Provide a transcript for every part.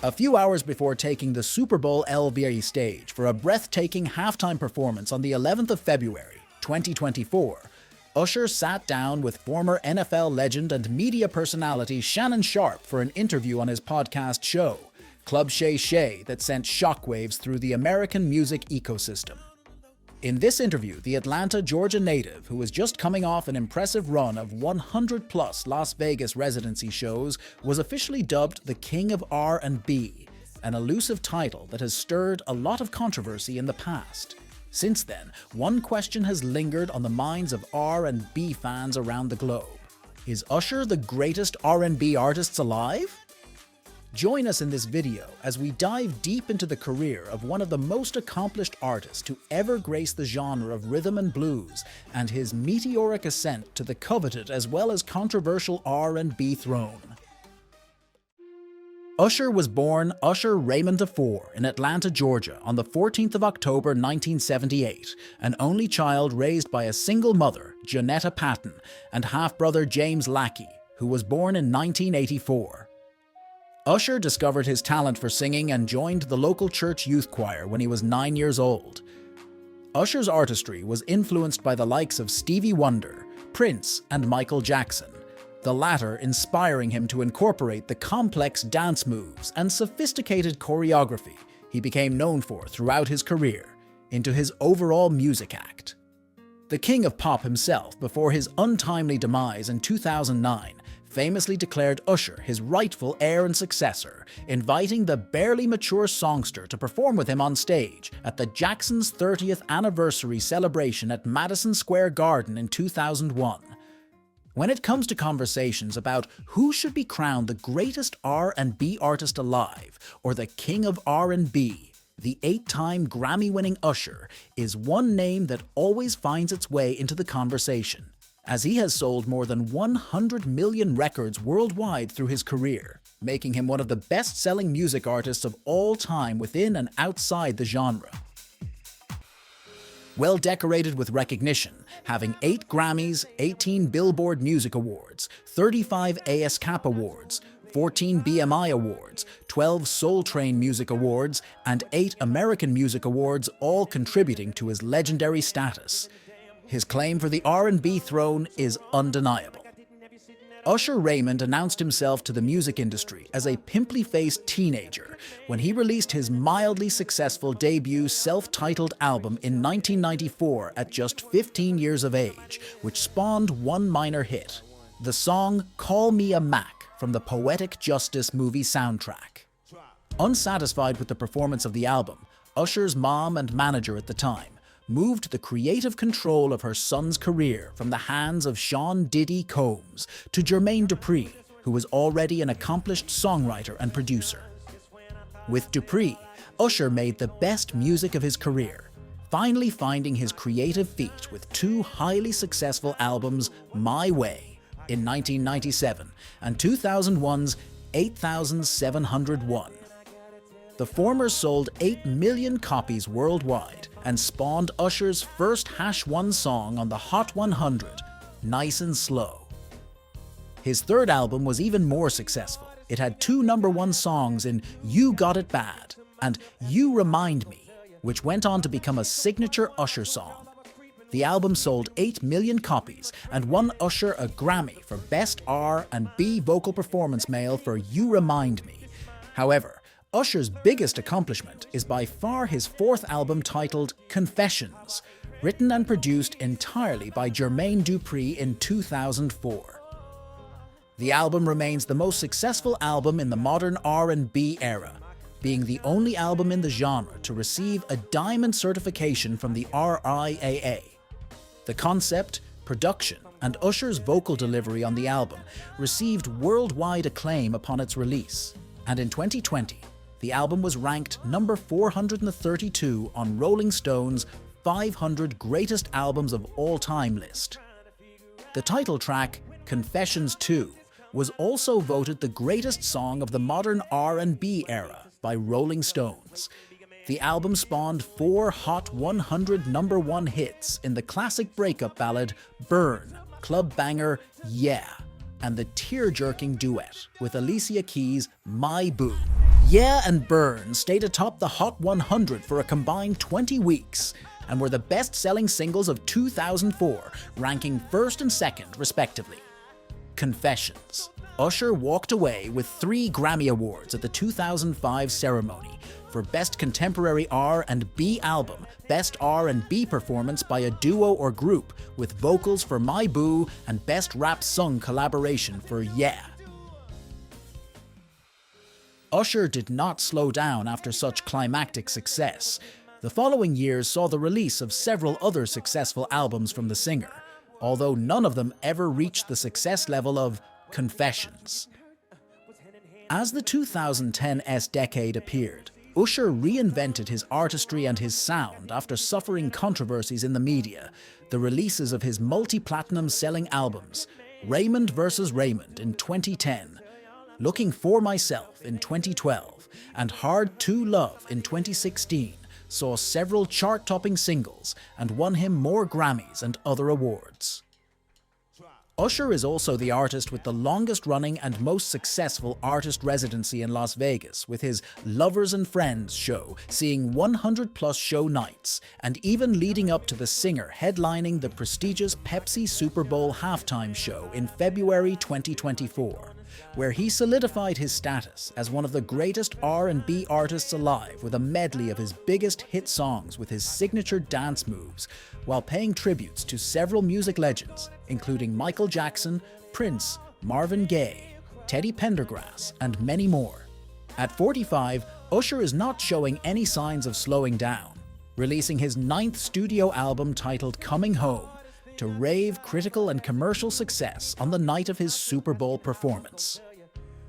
A few hours before taking the Super Bowl LV stage for a breathtaking halftime performance on the 11th of February, 2024, Usher sat down with former NFL legend and media personality Shannon Sharpe for an interview on his podcast show, Club Shay Shay, that sent shockwaves through the American music ecosystem. In this interview, the Atlanta, Georgia native, who was just coming off an impressive run of 100-plus Las Vegas residency shows, was officially dubbed the King of R&B, an elusive title that has stirred a lot of controversy in the past. Since then, one question has lingered on the minds of R&B fans around the globe. Is Usher the greatest R&B artist alive? Join us in this video as we dive deep into the career of one of the most accomplished artists to ever grace the genre of rhythm and blues, and his meteoric ascent to the coveted as well as controversial R&B throne. Usher was born Usher Raymond IV in Atlanta, Georgia on the 14th of October 1978, an only child raised by a single mother, Janetta Patton, and half-brother James Lackey, who was born in 1984. Usher discovered his talent for singing and joined the local church youth choir when he was 9 years old. Usher's artistry was influenced by the likes of Stevie Wonder, Prince, and Michael Jackson, the latter inspiring him to incorporate the complex dance moves and sophisticated choreography he became known for throughout his career into his overall music act. The king of pop himself, before his untimely demise in 2009, famously declared Usher his rightful heir and successor, inviting the barely mature songster to perform with him on stage at the Jackson's 30th anniversary celebration at Madison Square Garden in 2001. When it comes to conversations about who should be crowned the greatest R&B artist alive or the king of R&B, the 8-time Grammy-winning Usher is one name that always finds its way into the conversation, as he has sold more than 100 million records worldwide through his career, making him one of the best-selling music artists of all time within and outside the genre. Well decorated with recognition, having 8 Grammys, 18 Billboard Music Awards, 35 ASCAP Awards, 14 BMI Awards, 12 Soul Train Music Awards, and 8 American Music Awards, all contributing to his legendary status. His claim for the R&B throne is undeniable. Usher Raymond announced himself to the music industry as a pimply-faced teenager when he released his mildly successful debut self-titled album in 1994 at just 15 years of age, which spawned one minor hit, the song Call Me a Mac from the Poetic Justice movie soundtrack. Unsatisfied with the performance of the album, Usher's mom and manager at the time moved the creative control of her son's career from the hands of Sean Diddy Combs to Jermaine Dupri, who was already an accomplished songwriter and producer. With Dupri, Usher made the best music of his career, finally finding his creative feet with 2 highly successful albums, My Way in 1997 and 2001's 8701. The former sold 8 million copies worldwide and spawned Usher's first #1 song on the Hot 100, Nice and Slow. His third album was even more successful. It had 2 #1 songs in You Got It Bad and You Remind Me, which went on to become a signature Usher song. The album sold 8 million copies and won Usher a Grammy for Best R&B Vocal Performance Male for You Remind Me. However, Usher's biggest accomplishment is by far his 4th album titled Confessions, written and produced entirely by Jermaine Dupri in 2004. The album remains the most successful album in the modern R&B era, being the only album in the genre to receive a diamond certification from the RIAA. The concept, production, and Usher's vocal delivery on the album received worldwide acclaim upon its release, and in 2020, the album was ranked number 432 on Rolling Stone's 500 Greatest Albums of All Time list. The title track, Confessions 2, was also voted the greatest song of the modern R&B era by Rolling Stones. The album spawned 4 Hot 100 #1 hits in the classic breakup ballad Burn, club banger Yeah, and the tear-jerking duet with Alicia Keys' My Boo. Yeah and Burn stayed atop the Hot 100 for a combined 20 weeks and were the best-selling singles of 2004, ranking first and second respectively. Confessions. Usher walked away with 3 Grammy Awards at the 2005 ceremony for Best Contemporary R&B Album, Best R&B Performance by a Duo or Group with vocals for My Boo, and Best Rap Sung Collaboration for Yeah. Usher did not slow down after such climactic success. The following years saw the release of several other successful albums from the singer, although none of them ever reached the success level of Confessions. As the 2010s decade appeared, Usher reinvented his artistry and his sound after suffering controversies in the media, the releases of his multi-platinum selling albums, Raymond vs. Raymond in 2010, Looking for Myself in 2012, and Hard to Love in 2016, saw several chart-topping singles and won him more Grammys and other awards. Usher is also the artist with the longest-running and most successful artist residency in Las Vegas, with his Lovers and Friends show seeing 100-plus show nights, and even leading up to the singer headlining the prestigious Pepsi Super Bowl halftime show in February 2024, where he solidified his status as one of the greatest R&B artists alive with a medley of his biggest hit songs with his signature dance moves, while paying tributes to several music legends, including Michael Jackson, Prince, Marvin Gaye, Teddy Pendergrass, and many more. At 45, Usher is not showing any signs of slowing down, releasing his 9th studio album titled Coming Home, to rave critical and commercial success on the night of his Super Bowl performance.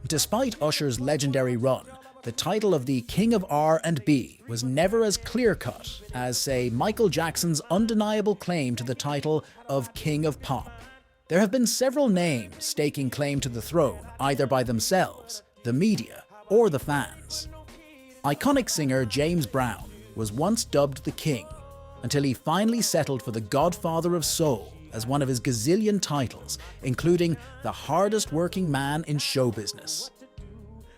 Despite Usher's legendary run, the title of the King of R&B was never as clear-cut as, say, Michael Jackson's undeniable claim to the title of King of Pop. There have been several names staking claim to the throne, either by themselves, the media, or the fans. Iconic singer James Brown was once dubbed the King, until he finally settled for the Godfather of Soul as one of his gazillion titles, including the hardest working man in show business.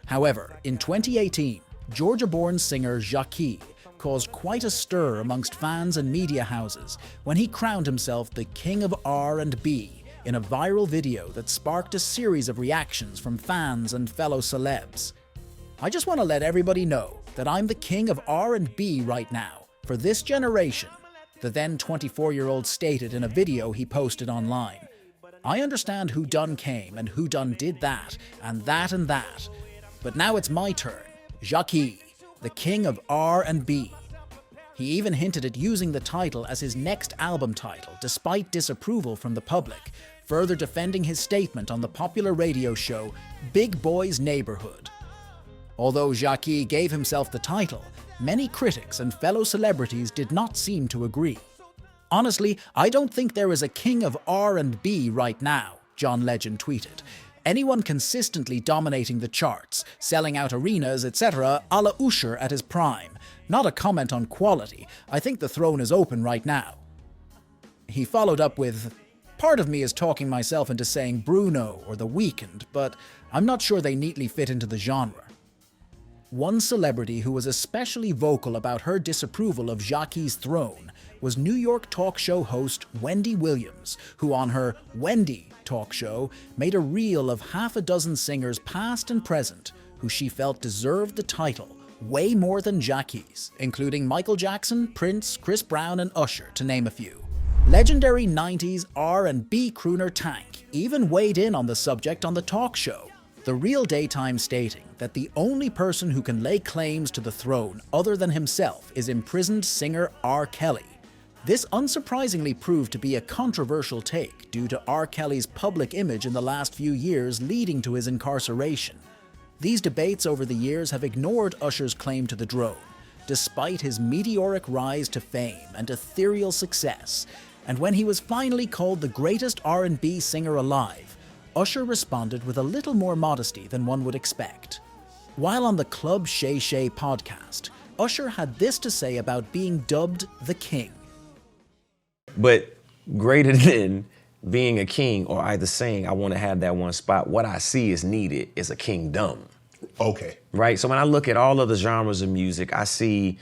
However, in 2018, Georgia-born singer Jackie caused quite a stir amongst fans and media houses when he crowned himself the King of R&B in a viral video that sparked a series of reactions from fans and fellow celebs. I just want to let everybody know that I'm the King of R&B right now, for this generation, the then 24-year-old stated in a video he posted online. I understand who done came and who done did that, and that and that. But now it's my turn, Jackie, the King of R&B. He even hinted at using the title as his next album title, despite disapproval from the public, further defending his statement on the popular radio show Big Boy's Neighborhood. Although Jackie gave himself the title, many critics and fellow celebrities did not seem to agree. Honestly, I don't think there is a king of R&B right now, John Legend tweeted. Anyone consistently dominating the charts, selling out arenas, etc., a la Usher at his prime. Not a comment on quality. I think the throne is open right now. He followed up with, "Part of me is talking myself into saying Bruno or The Weeknd, but I'm not sure they neatly fit into the genre." One celebrity who was especially vocal about her disapproval of Jackie's throne was New York talk show host Wendy Williams, who on her Wendy talk show made a reel of half a dozen singers past and present who she felt deserved the title way more than Jackie's, including Michael Jackson, Prince, Chris Brown, and Usher, to name a few. Legendary 90s R&B crooner Tank even weighed in on the subject on the talk show, The Real Daytime stating that the only person who can lay claims to the throne other than himself is imprisoned singer R. Kelly. This unsurprisingly proved to be a controversial take due to R. Kelly's public image in the last few years leading to his incarceration. These debates over the years have ignored Usher's claim to the throne, despite his meteoric rise to fame and ethereal success, and when he was finally called the greatest R&B singer alive, Usher responded with a little more modesty than one would expect. While on the Club Shay Shay podcast, Usher had this to say about being dubbed the King. But greater than being a king or either saying I want to have that one spot. What I see is needed is a kingdom. Okay. Right? So when I look at all of the genres of music, I see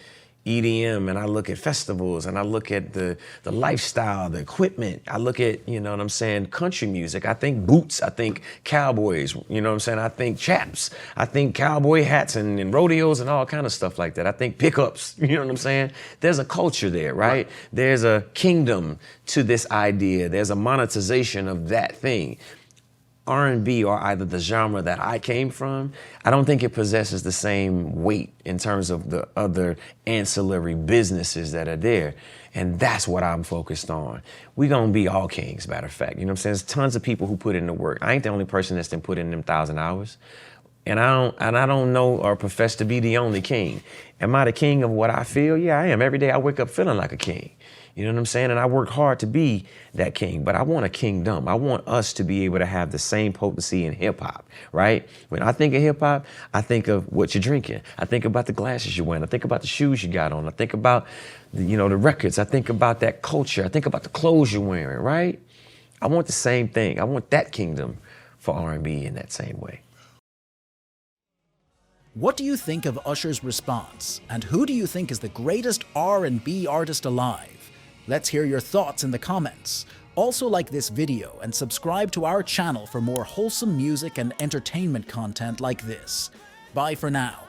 EDM, and I look at festivals, and I look at the lifestyle, the equipment. I look at, you know what I'm saying, country music. I think boots. I think cowboys. You know what I'm saying? I think chaps. I think cowboy hats and rodeos and all kind of stuff like that. I think pickups. You know what I'm saying? There's a culture there, right? There's a kingdom to this idea. There's a monetization of that thing. R&B, or either the genre that I came from, I don't think it possesses the same weight in terms of the other ancillary businesses that are there. And that's what I'm focused on. We're gonna be all kings, matter of fact. You know what I'm saying? There's tons of people who put in the work. I ain't the only person that's been put in them 1,000 hours. And I don't know or profess to be the only king. Am I the king of what I feel? Yeah, I am. Every day I wake up feeling like a king. You know what I'm saying? And I work hard to be that king, but I want a kingdom. I want us to be able to have the same potency in hip hop, right? When I think of hip hop, I think of what you're drinking. I think about the glasses you're wearing. I think about the shoes you got on. I think about, the records. I think about that culture. I think about the clothes you're wearing, right? I want the same thing. I want that kingdom for R&B in that same way. What do you think of Usher's response? And who do you think is the greatest R&B artist alive? Let's hear your thoughts in the comments. Also like this video and subscribe to our channel for more wholesome music and entertainment content like this. Bye for now.